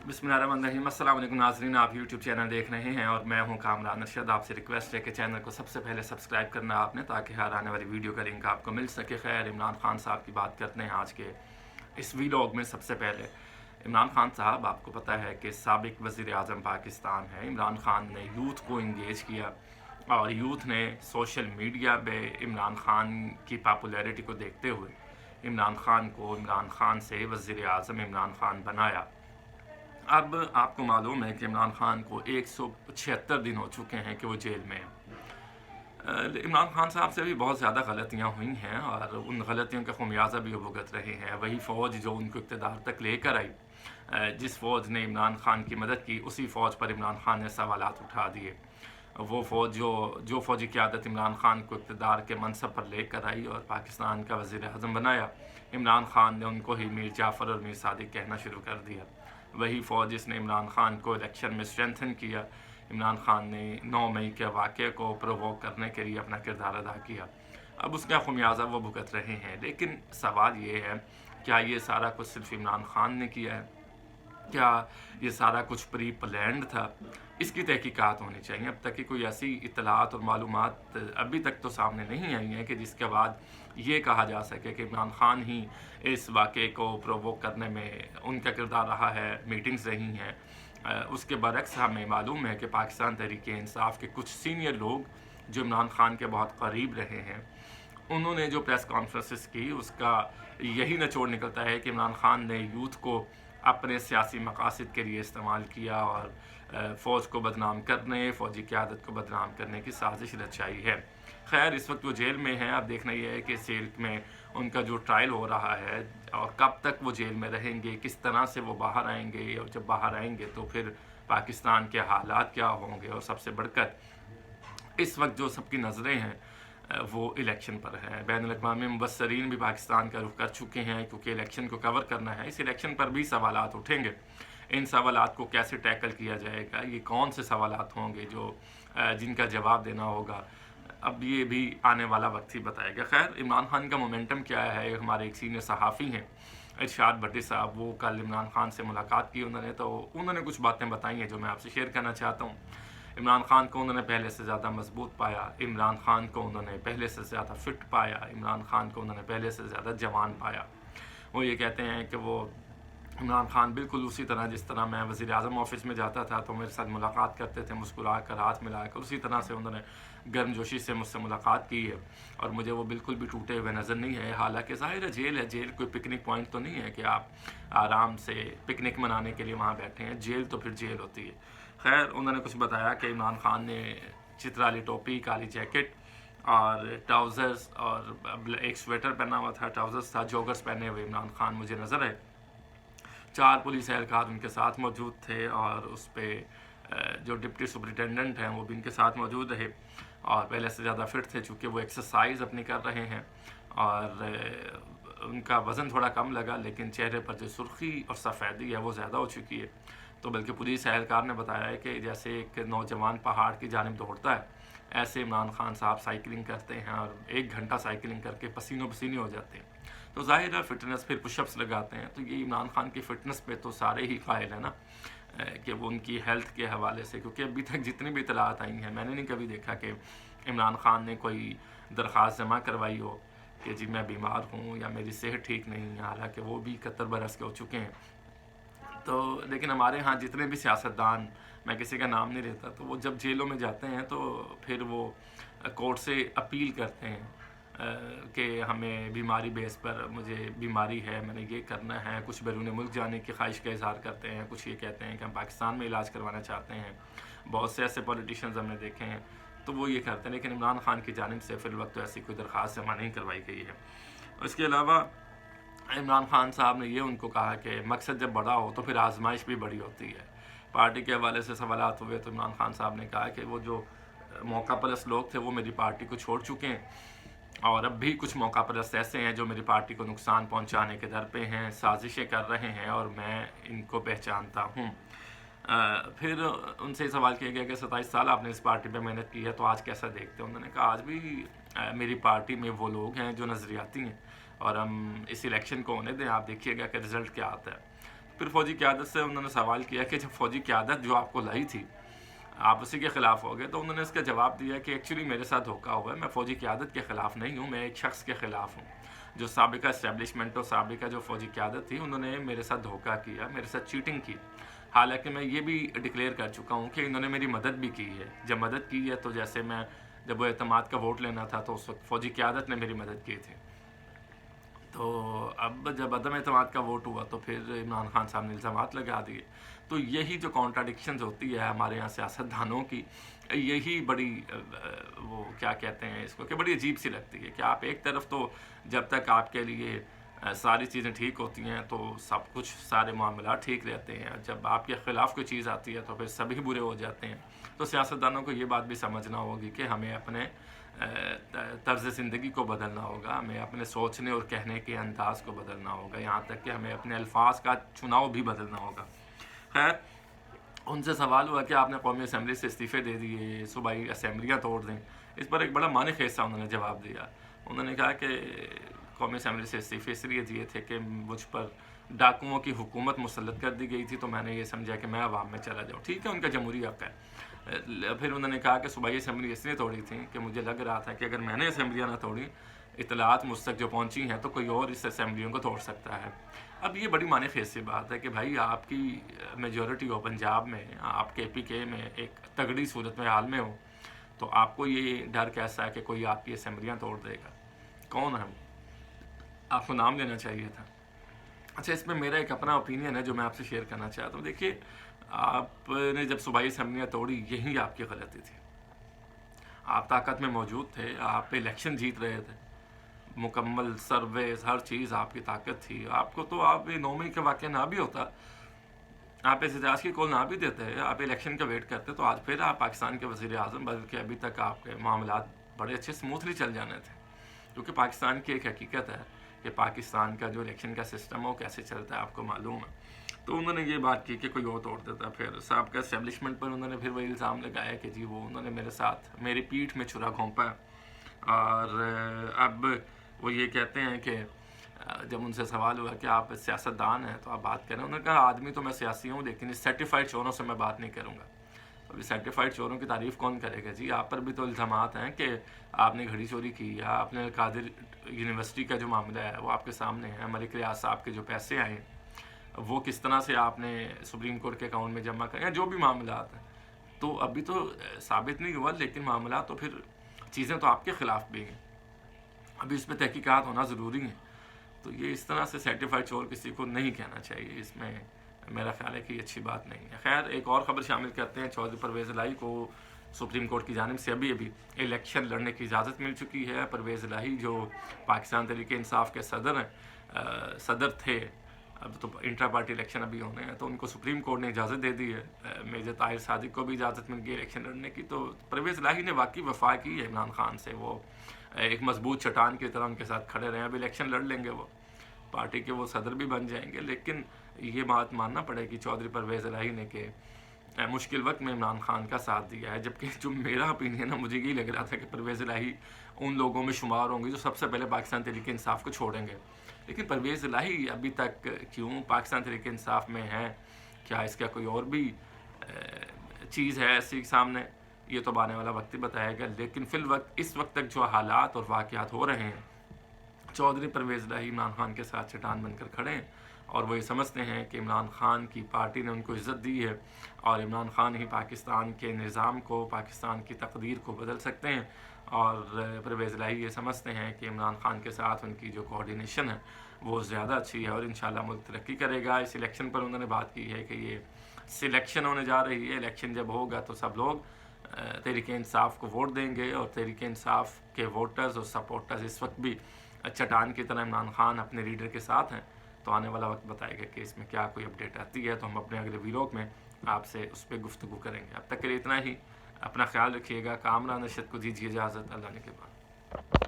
बिस्मिल्लाहिर्रहमानिर्रहीम। अस्सलाम वालेकुम नाज़रीन, आप यूट्यूब चैनल देख रहे हैं और मैं हूं कामरान अरशद। आपसे रिक्वेस्ट है कि चैनल को सबसे पहले सब्सक्राइब करना आपने, ताकि हर आने वाली वीडियो का लिंक आपको मिल सके। खैर, इमरान खान साहब की बात करते हैं आज के इस वीलॉग में। सबसे पहले इमरान खान साहब, आपको पता है कि साबिक वज़ीर आज़म पाकिस्तान है। इमरान खान ने यूथ को इंगेज किया और यूथ ने सोशल मीडिया पे इमरान खान की पॉपुलैरिटी को देखते हुए इमरान खान से वज़ीर आज़म इमरान खान बनाया। अब आपको मालूम है कि इमरान खान को 176 दिन हो चुके हैं कि वो जेल में है। इमरान खान साहब से भी बहुत ज़्यादा गलतियां हुई हैं और उन गलतियों का खमियाजा भी वो भुगत रहे हैं। वही फ़ौज जो उनको इक़्तिदार तक लेकर आई, जिस फ़ौज ने इमरान खान की मदद की, उसी फ़ौज पर इमरान खान ने सवालात उठा दिए। वो फ़ौज जो फ़ौजी क़यादत इमरान खान को इक़्तिदार के मनसब पर लेकर आई और पाकिस्तान का वज़ीर आज़म बनाया, इमरान खान ने उनको ही मीर जाफ़र और मीर सादिक कहना शुरू कर दिया। वही फ़ौज जिसने इमरान खान को इलेक्शन में स्ट्रेंथन किया। इमरान खान ने 9 मई के वाक़े को प्रोवोक करने के लिए अपना किरदार अदा किया। अब उसका खमियाजा वो भुगत रहे हैं। लेकिन सवाल ये है, क्या ये सारा कुछ सिर्फ इमरान खान ने किया है? क्या ये सारा कुछ प्री प्लान्ड था? इसकी तहकीकात होनी चाहिए। अब तक की कोई ऐसी इत्तलात और मालूमात अभी तक तो सामने नहीं आई हैं कि जिसके बाद ये कहा जा सके कि इमरान खान ही इस वाक़े को प्रोवोक करने में उनका किरदार रहा है, मीटिंग्स रही हैं। उसके बरक्स हमें मालूम है कि पाकिस्तान तहरीक-ए-इंसाफ़ के कुछ सीनियर लोग जो इमरान खान के बहुत करीब रहे हैं, उन्होंने जो प्रेस कॉन्फ्रेंसेस की, उसका यही निचोड़ निकलता है कि इमरान खान ने यूथ को अपने सियासी मकासद के लिए इस्तेमाल किया और फ़ौज को बदनाम करने, फ़ौजी क़यादत को बदनाम करने की साजिश रचाई है। खैर, इस वक्त वो जेल में हैं। अब देखना ये है कि इस जेल में उनका जो ट्रायल हो रहा है और कब तक वो जेल में रहेंगे, किस तरह से वो बाहर आएंगे, और जब बाहर आएंगे तो फिर पाकिस्तान के हालात क्या होंगे। और सबसे बढ़कर इस वक्त जो सबकी नज़रें हैं वो इलेक्शन पर है। बैनुल-अक़वामी मुबस्सरीन भी पाकिस्तान का रुख कर चुके हैं, क्योंकि इलेक्शन को कवर करना है। इस इलेक्शन पर भी सवालात उठेंगे। इन सवालात को कैसे टैकल किया जाएगा, ये कौन से सवालात होंगे जो जिनका जवाब देना होगा, अब ये भी आने वाला वक्त ही बताएगा। खैर, इमरान खान का मोमेंटम क्या है? हमारे एक सीनियर सहाफ़ी हैं इरशाद भट्टी साहब, वो कल इमरान खान से मुलाकात की उन्होंने कुछ बातें बताई हैं जो मैं आपसे शेयर करना चाहता हूँ। इमरान खान को उन्होंने पहले से ज़्यादा मजबूत पाया, इमरान खान को उन्होंने पहले से ज़्यादा फ़िट पाया, इमरान खान को उन्होंने पहले से ज़्यादा जवान पाया। वो ये कहते हैं कि वो इमरान खान बिल्कुल उसी तरह, जिस तरह मैं वज़ीर आज़म ऑफ़िस में जाता था तो मेरे साथ मुलाकात करते थे, मुस्कुरा कर, हाथ मिलाकर, उसी तरह से उन्होंने गर्मजोशी से मुझसे मुलाकात की है और मुझे वो बिल्कुल भी टूटे हुए नज़र नहीं है। हालांकि ज़ाहिर है जेल है, जेल कोई पिकनिक पॉइंट तो नहीं है कि आप आराम से पिकनिक मनाने के लिए वहाँ बैठे हैं। जेल तो फिर जेल होती है। खैर, उन्होंने कुछ बताया कि इमरान खान ने चित्राली टोपी, काली जैकेट और ट्राउज़र्स और एक स्वेटर पहना हुआ था, ट्राउज़र्स था, जॉगर्स पहने हुए इमरान खान मुझे नज़र आए। 4 पुलिस एहलकार उनके साथ मौजूद थे और उस पर जो डिप्टी सुपरिटेंडेंट हैं वो भी उनके साथ मौजूद रहे और पहले से ज़्यादा फिट थे, चूँकि वो एक्सरसाइज अपनी कर रहे हैं और उनका वज़न थोड़ा कम लगा, लेकिन चेहरे पर जो सुर्खी और सफ़ेदी है वो ज़्यादा हो चुकी है। तो बल्कि पुलिस एहलकार ने बताया है कि जैसे एक नौजवान पहाड़ की जानिब दौड़ता है, ऐसे इमरान खान साहब साइकिलिंग करते हैं और 1 घंटा साइकिलिंग करके पसीनों पसीने हो जाते हैं। तो ज़ाहिर है फ़िटनेस, फिर पुशअप्स लगाते हैं। तो ये इमरान खान की फ़िटनेस पे तो सारे ही कायल हैं ना, कि वो उनकी हेल्थ के हवाले से, क्योंकि अभी तक जितनी भी इतलात आई हैं, मैंने नहीं कभी देखा कि इमरान खान ने कोई दरख्वास्त जमा करवाई हो कि जी मैं बीमार हूँ या मेरी सेहत ठीक नहीं है। हालाँकि वो भी 71 बरस के हो चुके हैं। तो लेकिन हमारे यहाँ जितने भी सियासतदान, मैं किसी का नाम नहीं लेता, तो वो जब जेलों में जाते हैं तो फिर वो कोर्ट से अपील करते हैं कि हमें बीमारी बेस पर, मुझे बीमारी है, मैंने ये करना है। कुछ बैरून मुल्क जाने की ख्वाहिश का इज़हार करते हैं, कुछ ये कहते हैं कि हम पाकिस्तान में इलाज करवाना चाहते हैं। बहुत से ऐसे पॉलिटिशियंस हमने देखे हैं तो वो ये करते हैं, लेकिन इमरान खान की जानिब से फिर वक्त तो ऐसी कोई दरख्वास्त जमा नहीं करवाई गई है। इसके अलावा इमरान खान साहब ने ये उनको कहा कि मकसद जब बड़ा हो तो फिर आजमाइश भी बड़ी होती है। पार्टी के हवाले से सवालात हुए तो इमरान खान साहब ने कहा कि वो जो मौका परस्त लोग थे वो मेरी पार्टी को छोड़ चुके हैं और अब भी कुछ मौका परस्त ऐसे हैं जो मेरी पार्टी को नुकसान पहुंचाने के दर पे हैं, साजिशें कर रहे हैं और मैं इनको पहचानता हूं। फिर उनसे सवाल किया गया कि 27 साल आपने इस पार्टी पे मेहनत की है, तो आज कैसा देखते हैं? उन्होंने कहा आज भी मेरी पार्टी में वो लोग हैं जो नज़रियाती हैं और हम इस इलेक्शन को होने दें, आप देखिएगा कि रिज़ल्ट क्या आता है। پھر فوجی قیادت سے انہوں نے سوال کیا کہ جب فوجی قیادت جو آپ کو لائی تھی آپ اسی کے خلاف ہو گئے، تو انہوں نے اس کا جواب دیا کہ ایکچولی میرے ساتھ دھوکا ہوا ہے، میں فوجی قیادت کے خلاف نہیں ہوں، میں ایک شخص کے خلاف ہوں۔ جو سابقہ اسٹیبلشمنٹ اور سابقہ جو فوجی قیادت تھی انہوں نے میرے ساتھ دھوکا کیا، میرے ساتھ چیٹنگ کی۔ حالانکہ میں یہ بھی ڈکلیئر کر چکا ہوں کہ انہوں نے میری مدد بھی کی ہے۔ جب مدد کی ہے تو جیسے میں جب وہ اعتماد کا ووٹ لینا تھا تو اس وقت فوجی قیادت نے میری مدد کی تھی۔ تو اب جب عدم اعتماد کا ووٹ ہوا تو پھر عمران خان صاحب نے الزامات لگا دیے۔ تو یہی جو کانٹراڈکشنز ہوتی ہے ہمارے یہاں سیاست دانوں کی، یہی بڑی وہ کیا کہتے ہیں اس کو کہ بڑی عجیب سی لگتی ہے کہ آپ ایک طرف تو جب تک آپ کے لیے ساری چیزیں ٹھیک ہوتی ہیں تو سب کچھ سارے معاملات ٹھیک رہتے ہیں، جب آپ کے خلاف کوئی چیز آتی ہے تو پھر سبھی برے ہو جاتے ہیں۔ تو سیاستدانوں کو یہ بات بھی سمجھنا ہوگی کہ ہمیں اپنے طرز زندگی کو بدلنا ہوگا، ہمیں اپنے سوچنے اور کہنے کے انداز کو بدلنا ہوگا، یہاں تک کہ ہمیں اپنے الفاظ کا چناؤ بھی بدلنا ہوگا۔ خیر، ان سے سوال ہوا کہ آپ نے قومی اسمبلی سے استعفے دے دیے، صوبائی اسمبلیاں توڑ دیں۔ اس پر ایک بڑا معنی خیز سا انہوں نے جواب دیا۔ انہوں نے کہا کہ قومی اسمبلی سے استعفے اس لیے دیے تھے کہ مجھ پر ڈاکوؤں کی حکومت مسلط کر دی گئی تھی، تو میں نے یہ سمجھا کہ میں عوام میں چلا جاؤں۔ ٹھیک ہے، ان کا جمہوری حق ہے۔ پھر انہوں نے کہا کہ صوبائی اسمبلی اس لیے توڑی تھی کہ مجھے لگ رہا تھا کہ اگر میں نے اسمبلیاں نہ توڑی، اطلاعات مجھ تک جو پہنچی ہیں تو کوئی اور اس اسمبلیوں کو توڑ سکتا ہے۔ اب یہ بڑی معنی خیز سی بات ہے کہ بھائی آپ کی میجورٹی ہو پنجاب میں، آپ کے پی کے میں ایک تگڑی صورت میں حال میں ہو، تو آپ کو یہ ڈر کیسا ہے کہ کوئی آپ کی اسمبلیاں توڑ دے گا؟ کون ہے وہ؟ آپ کو نام لینا چاہیے تھا۔ اچھا، اس میں میرا ایک اپنا اوپینین ہے جو میں آپ سے شیئر کرنا چاہتا ہوں۔ دیکھیے، آپ نے جب صوبائی اسمبلیاں توڑی، یہی آپ کی غلطی تھی۔ آپ طاقت میں موجود تھے، آپ الیکشن جیت رہے تھے، مکمل سرویز ہر چیز آپ کی طاقت تھی۔ آپ کو تو آپ 9 مئی کا واقعہ نہ بھی ہوتا، آپ احتجاج کی کال نہ بھی دیتے، آپ الیکشن کا ویٹ کرتے، تو آج پھر آپ پاکستان کے وزیر اعظم، بلکہ ابھی تک آپ کے معاملات بڑے اچھے سموتھلی چل جانے تھے۔ کیونکہ پاکستان کی ایک حقیقت ہے کہ پاکستان کا جو الیکشن کا سسٹم ہے وہ کیسے چلتا ہے، آپ کو معلوم ہے۔ تو انہوں نے یہ بات کی کہ کوئی اور توڑ دیتا۔ پھر صاحب کا اسٹیبلشمنٹ پر انہوں نے پھر وہی الزام لگایا کہ جی وہ انہوں نے میرے ساتھ میری پیٹھ میں چھرا گھونپا ہے۔ اور اب وہ یہ کہتے ہیں کہ جب ان سے سوال ہوا کہ آپ سیاستدان ہیں تو آپ بات کریں، انہوں نے کہا آدمی تو میں سیاسی ہوں لیکن اس سرٹیفائڈ چوروں سے میں بات نہیں کروں گا۔ ابھی سرٹیفائڈ چوروں کی تعریف کون کرے گا جی؟ آپ پر بھی تو الزامات ہیں کہ آپ نے گھڑی چوری کی، یا آپ نے قادر یونیورسٹی کا جو معاملہ ہے وہ آپ کے سامنے ہے، ملک ریاض صاحب کے جو پیسے آئے وہ کس طرح سے آپ نے سپریم کورٹ کے اکاؤنٹ میں جمع کرے، یا جو بھی معاملات ہیں۔ تو ابھی تو ثابت نہیں ہوا، لیکن معاملات تو پھر چیزیں تو آپ کے خلاف بھی ہیں، ابھی اس پہ تحقیقات ہونا ضروری ہیں۔ تو یہ اس طرح سے سرٹیفائڈ چور کسی کو نہیں کہنا چاہیے، اس میں میرا خیال ہے کہ یہ اچھی بات نہیں ہے۔ خیر، ایک اور خبر شامل کرتے ہیں۔ چودھری پرویز الہی کو سپریم کورٹ کی جانب سے ابھی الیکشن لڑنے کی اجازت مل چکی ہے۔ پرویز الہی جو پاکستان تحریک انصاف کے صدر تھے، اب تو انٹرا پارٹی الیکشن ابھی ہونے ہیں، تو ان کو سپریم کورٹ نے اجازت دے دی ہے۔ میجر طاہر صادق کو بھی اجازت مل گئی الیکشن لڑنے کی۔ تو پرویز الہی نے واقعی وفا کی ہے عمران خان سے، وہ ایک مضبوط چٹان کی طرح ان کے ساتھ کھڑے رہے ہیں۔ اب الیکشن لڑ لیں گے، وہ پارٹی کے وہ صدر بھی بن جائیں گے، لیکن یہ بات ماننا پڑے گی چودھری پرویز الہی نے کہ مشکل وقت میں عمران خان کا ساتھ دیا ہے۔ جبکہ جو میرا اوپینین ہے، مجھے یہی لگ رہا تھا کہ پرویز الہی ان لوگوں میں شمار ہوں گے جو سب سے پہلے پاکستان تحریک انصاف کو چھوڑیں گے، لیکن پرویز الہی ابھی تک کیوں پاکستان تحریک انصاف میں ہے؟ کیا اس کا کوئی اور بھی چیز ہے ایسی سامنے؟ یہ تو آنے والا وقت ہی بتائے گا، لیکن فی الوقت اس وقت تک جو حالات اور واقعات ہو رہے ہیں، چودھری پرویز الہی عمران خان کے ساتھ چٹان بن کر کھڑے ہیں، اور وہ یہ سمجھتے ہیں کہ عمران خان کی پارٹی نے ان کو عزت دی ہے، اور عمران خان ہی پاکستان کے نظام کو، پاکستان کی تقدیر کو بدل سکتے ہیں۔ اور پرویز الہی یہ سمجھتے ہیں کہ عمران خان کے ساتھ ان کی جو کوآرڈینیشن ہے وہ زیادہ اچھی ہے، اور انشاءاللہ ملک ترقی کرے گا۔ اس الیکشن پر انہوں نے بات کی ہے کہ یہ سلیکشن ہونے جا رہی ہے، الیکشن جب ہوگا تو سب لوگ تحریک انصاف کو ووٹ دیں گے، اور تحریک انصاف کے ووٹرز اور سپورٹرز اس وقت بھی چٹان کی طرح عمران خان اپنے لیڈر کے ساتھ ہیں۔ تو آنے والا وقت بتائے گا کہ اس میں کیا کوئی اپڈیٹ آتی ہے، تو ہم اپنے اگلے ویلاگ میں آپ سے اس پہ گفتگو کریں گے۔ اب تک کے لیے اتنا ہی، اپنا خیال رکھیے گا۔ کامران ارشد کو دیجیے اجازت، اللہ نے کے بعد۔